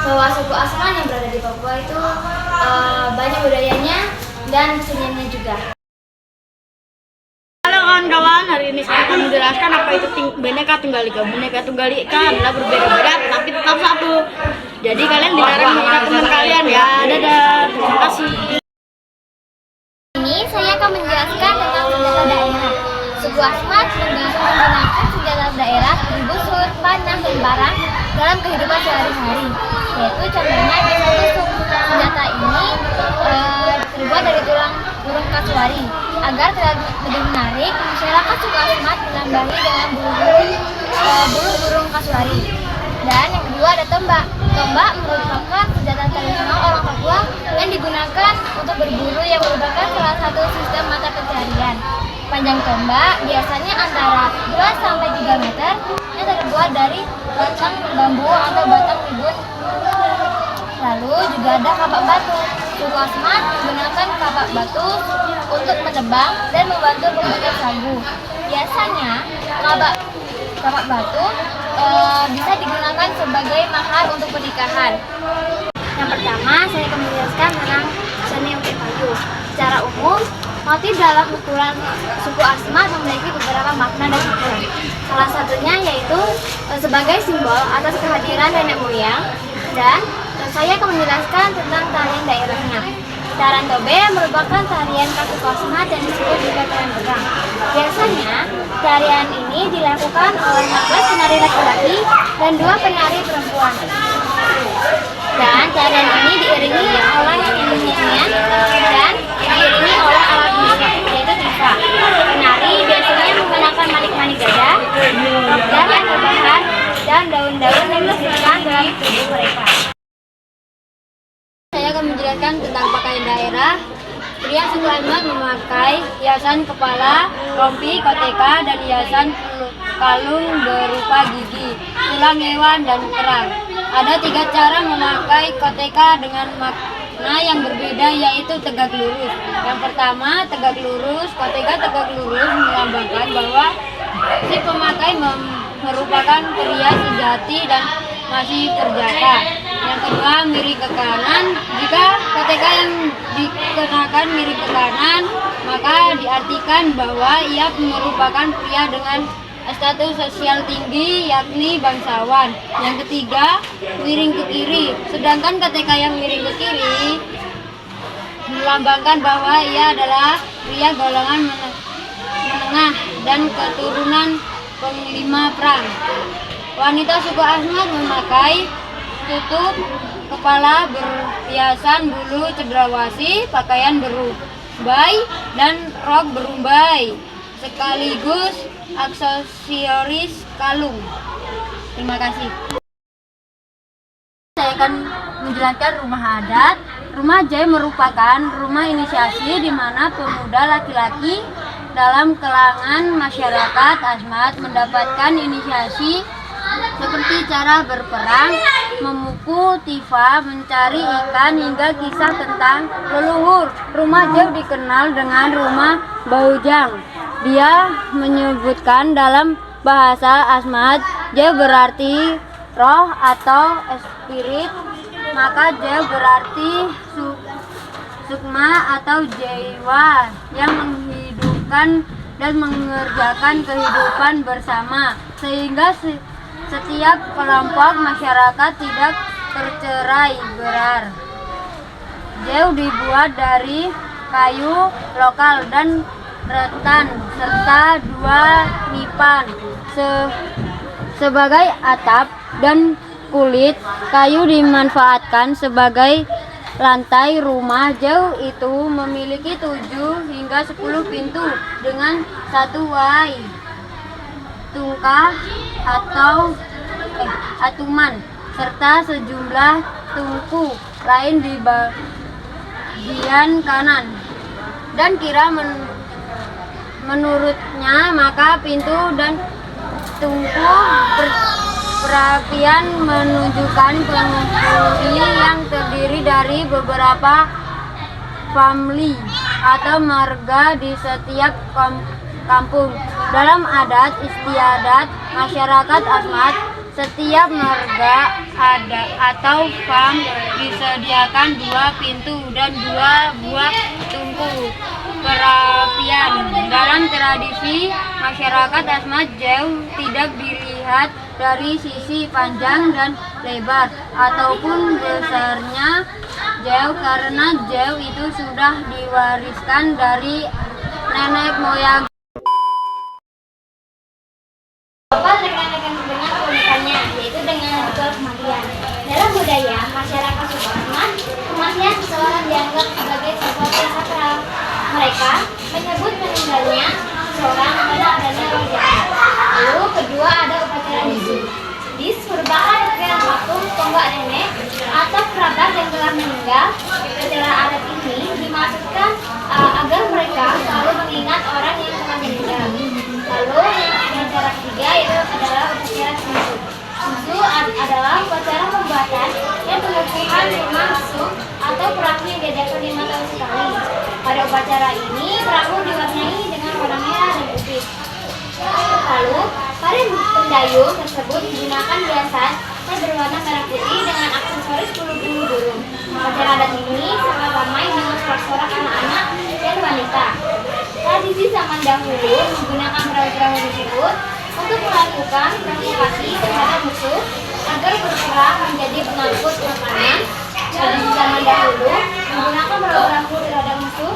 bahwa suku Asmat yang berada di Papua itu banyak budayanya dan keseniannya juga. Halo kawan-kawan, hari ini saya akan menjelaskan apa itu Bhinneka Tunggal Ika. Bhinneka Tunggal Ika adalah berbeda-beda tetapi tetap satu. Jadi kalian dilarang menghina teman kalian ya. Dadah, terima kasih. Ini saya akan menjelaskan tentang senjata daerah. Suku Asmat menggunakan senjata daerah busur, panah, dan parang dalam kehidupan sehari-hari. Yaitu contohnya pisau tusuk. Senjata ini terbuat dari tulang burung kasuari. Agar terlihat lebih menarik, masyarakat suku Asmat menambahi dengan bulu burung kasuari. Dan yang kedua ada tombak. Tombak merupakan senjata tradisional orang Papua yang digunakan untuk berburu yang merupakan salah satu sistem mata pencarian. Panjang tombak biasanya antara 2-3 meter yang terbuat dari batang bambu atau batang ribut. Lalu juga ada kapak batu. Suku Asmat menggunakan kapak batu untuk menebang dan membantu pembuatan sagu. Biasanya kapak batu bisa digunakan sebagai mahar untuk pernikahan. Yang pertama, saya akan menjelaskan tentang seni ukir kayu. Secara umum, motif dalam ukuran suku Asmat memiliki beberapa makna dan ukuran. Salah satunya yaitu sebagai simbol atas kehadiran nenek moyang, dan saya akan menjelaskan tentang tarian daerahnya. Tarian Tobe merupakan tarian khas suku Asmat yang disebut juga tarian berang. Biasanya, tarian ini dilakukan oleh 14 penari laki-laki dan 2 penari perempuan. Dan tarian ini diiringi oleh nyanyian dan diiringi oleh alat musik, yaitu tifa. Penari biasanya menggunakan manik-manik gada dan yang berbahan dan daun-daun yang disimpan dalam tubuh mereka. Saya akan menjelaskan tentang pakaian daerah. Pria suku Asmat memakai hiasan kepala, rompi, koteka, dan hiasan kalung berupa gigi, tulang hewan, dan kerang. Ada 3 cara memakai koteka dengan makna yang berbeda, yaitu tegak lurus. Yang pertama, tegak lurus. Koteka tegak lurus melambangkan bahwa si pemakai merupakan pria sejati dan masih perjaka. Yang kedua, miring ke kanan. Jika koteka yang dikenakan miring ke kanan, maka diartikan bahwa ia merupakan pria dengan status sosial tinggi, yakni bangsawan. Yang ketiga, miring ke kiri. Sedangkan koteka yang miring ke kiri melambangkan bahwa ia adalah pria golongan menengah dan keturunan panglima perang. Wanita suku Asmat memakai tutup kepala berhiasan bulu cendrawasih, pakaian berumbai, dan rok berumbai, sekaligus aksesoris kalung. Terima kasih. Saya akan menjelaskan rumah adat. Rumah Jai merupakan rumah inisiasi di mana pemuda laki-laki dalam kalangan masyarakat Asmat mendapatkan inisiasi seperti cara berperang, memukul tifa, mencari ikan, hingga kisah tentang leluhur. Rumah Jai dikenal dengan rumah Baujang. Dia menyebutkan dalam bahasa Asmat, Jai berarti roh atau spirit, maka Jai berarti sukma atau jiwa yang menghidupkan dan mengerjakan kehidupan bersama, sehingga setiap kelompok masyarakat tidak tercerai berar. Jai dibuat dari kayu lokal dan rotan serta 2 nipan sebagai atap, dan kulit kayu dimanfaatkan sebagai lantai. Rumah Jai itu memiliki 7 hingga 10 pintu dengan 1 wai, tungkah atau atuman, serta sejumlah tungku lain di bagian kanan dan kiri. Menurutnya, maka pintu dan tungku perapian menunjukkan penghuni yang terdiri dari beberapa famili atau marga di setiap kampung. Dalam adat istiadat masyarakat Asmat, Setiap marga ada atau farm disediakan 2 pintu dan 2 buah tungku perapian. Dalam tradisi masyarakat Asmat, jauh tidak dilihat dari sisi panjang dan lebar ataupun besarnya jauh, karena jauh itu sudah diwariskan dari nenek moyang. Bapak rekan-rekan mendengar keunikannya, yaitu dengan ritual kematian. Dalam budaya masyarakat suku Asmat, kematian seseorang dianggap sebagai sesuatu yang sakral. Mereka menyebut meninggalnya seseorang pada adanya roh jahat. Lalu kedua ada upacara disu. Dis merupakan ritual patung tonggak nenek atau kerabat yang telah meninggal. Upacara adat ini dimaksudkan agar mereka selalu mengingat orang yang telah meninggal. Lalu yang upacara ketiga yaitu adalah upacara susu. Susu adalah upacara pembuatan dan pengukuhan rumah susu atau perahu yang diadakan 5 tahun sekali. Pada upacara ini perahu diwarnai dengan warna merah dan putih. Lalu pada pendayung tersebut digunakan hiasan yang berwarna merah putih dengan aksesoris bulu-bulu burung. Upacara adat ini sangat ramai dengan sorak-sorak anak-anak dan wanita. Tradisi zaman dahulu menggunakan perahu-perahu tersebut untuk melakukan provokasi terhadap musuh agar berperang menjadi pengangkut makanan. Tradisi zaman dahulu menggunakan perahu-perahu terhadap musuh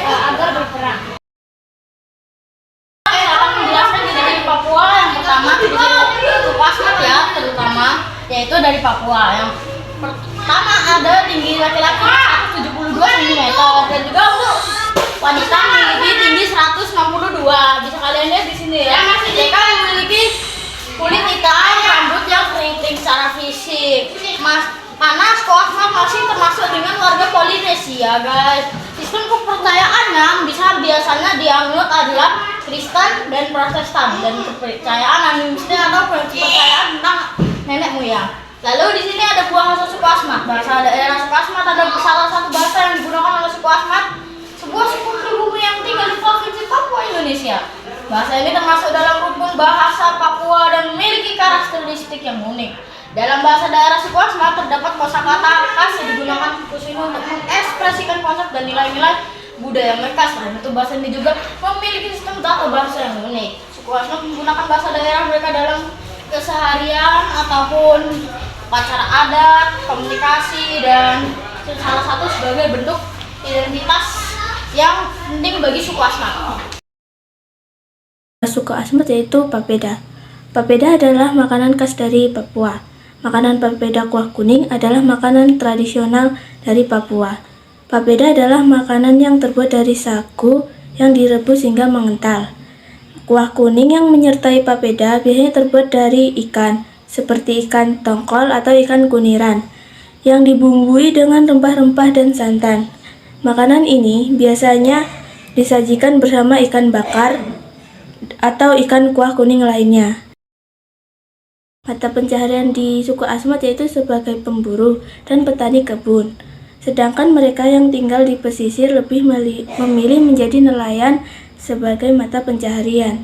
agar berperang. Saya akan menjelaskan dari Papua. Yang pertama suku Asmat ya, terutama yaitu dari Papua. Yang pertama ada tinggi laki-laki 172 cm dan juga untuk wanita memiliki tinggi 162. Bisa kalian lihat di sini ya. Mereka memiliki kulit hitam, rambut yang keriting secara fisik. Karena suku Asmat masih termasuk dengan warga Polinesia, guys. Sistem kepercayaannya biasanya dianut adalah Kristen dan Protestan, dan kepercayaan animistik atau kepercayaan tentang nenek moyang. Lalu di sini ada buah khas suku Asmat. Bahasa daerah suku Asmat ada salah satu bahasa yang digunakan oleh suku Asmat, sebuah suku pribumi yang tinggal di provinsi Papua, Indonesia. Bahasa ini termasuk dalam rukun bahasa Papua dan memiliki karakteristik yang unik. Dalam bahasa daerah suku Asmat terdapat kosakata khas yang digunakan suku sini untuk mengekspresikan konsep dan nilai-nilai budaya mereka. Selain itu, bahasa ini juga memiliki sistem tata bahasa yang unik. Suku Asmat menggunakan bahasa daerah mereka dalam keseharian ataupun upacara adat, komunikasi, dan salah satu sebagai bentuk identitas yang penting bagi suku Asmat. Suku Asmat yaitu papeda. Papeda adalah makanan khas dari Papua. Makanan papeda kuah kuning adalah makanan tradisional dari Papua. Papeda adalah makanan yang terbuat dari sagu yang direbus hingga mengental. Kuah kuning yang menyertai papeda biasanya terbuat dari ikan, seperti ikan tongkol atau ikan kuniran, yang dibumbui dengan rempah-rempah dan santan. Makanan ini biasanya disajikan bersama ikan bakar atau ikan kuah kuning lainnya. Mata pencaharian di suku Asmat yaitu sebagai pemburu dan petani kebun. Sedangkan mereka yang tinggal di pesisir lebih memilih menjadi nelayan sebagai mata pencaharian.